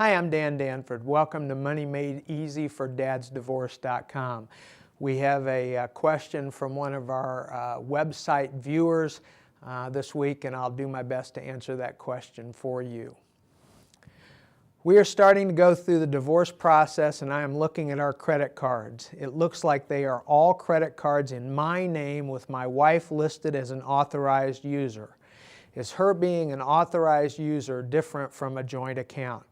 Hi, I'm Dan Danford. Welcome to Money Made Easy for DadsDivorce.com. We have a question from one of our website viewers this week, and I'll do my best to answer that question for you. We are starting to go through the divorce process, and I am looking at our credit cards. It looks like they are all credit cards in my name with my wife listed as an authorized user. Is her being an authorized user different from a joint account?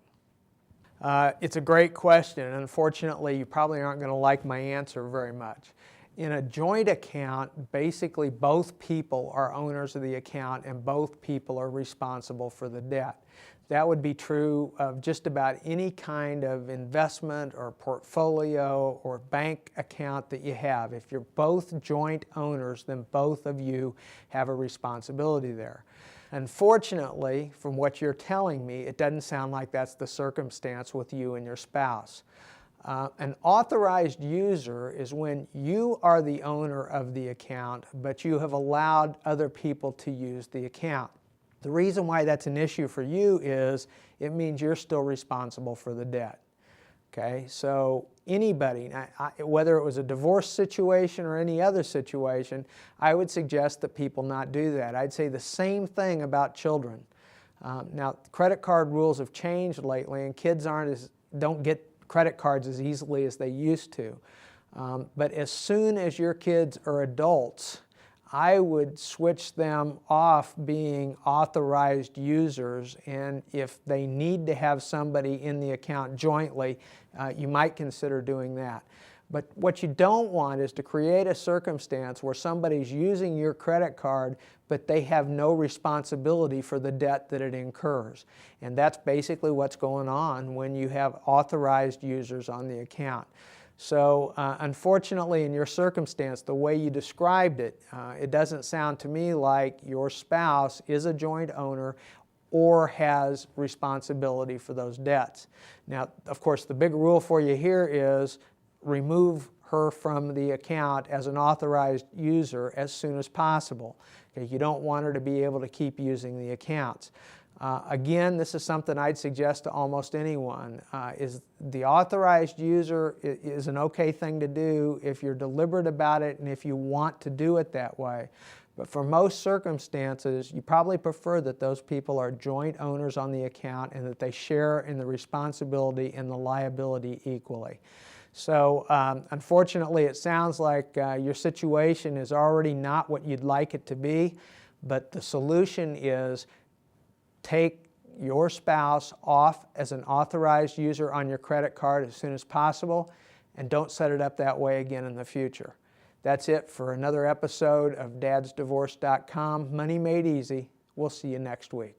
It's a great question, and unfortunately you probably aren't going to like my answer very much. In a joint account, basically both people are owners of the account and both people are responsible for the debt. That would be true of just about any kind of investment or portfolio or bank account that you have. If you're both joint owners, then both of you have a responsibility there. Unfortunately, from what you're telling me, it doesn't sound like that's the circumstance with you and your spouse. An authorized user is when you are the owner of the account, but you have allowed other people to use the account. The reason why that's an issue for you is it means you're still responsible for the debt. Okay, so anybody, whether it was a divorce situation or any other situation, I would suggest that people not do that. I'd say the same thing about children. Now, credit card rules have changed lately, and kids don't get credit cards as easily as they used to. But as soon as your kids are adults, I would switch them off being authorized users, and if they need to have somebody in the account jointly, you might consider doing that. But what you don't want is to create a circumstance where somebody's using your credit card, but they have no responsibility for the debt that it incurs. And that's basically what's going on when you have authorized users on the account. So unfortunately, in your circumstance, the way you described it, it doesn't sound to me like your spouse is a joint owner or has responsibility for those debts. Now, of course, the big rule for you here is remove her from the account as an authorized user as soon as possible. Okay, you don't want her to be able to keep using the accounts. Again, this is something I'd suggest to almost anyone. Is the authorized user is an okay thing to do if you're deliberate about it and if you want to do it that way. But for most circumstances, you probably prefer that those people are joint owners on the account and that they share in the responsibility and the liability equally. So unfortunately, it sounds like your situation is already not what you'd like it to be, but the solution is take your spouse off as an authorized user on your credit card as soon as possible, and don't set it up that way again in the future. That's it for another episode of DadsDivorce.com. Money Made Easy. We'll see you next week.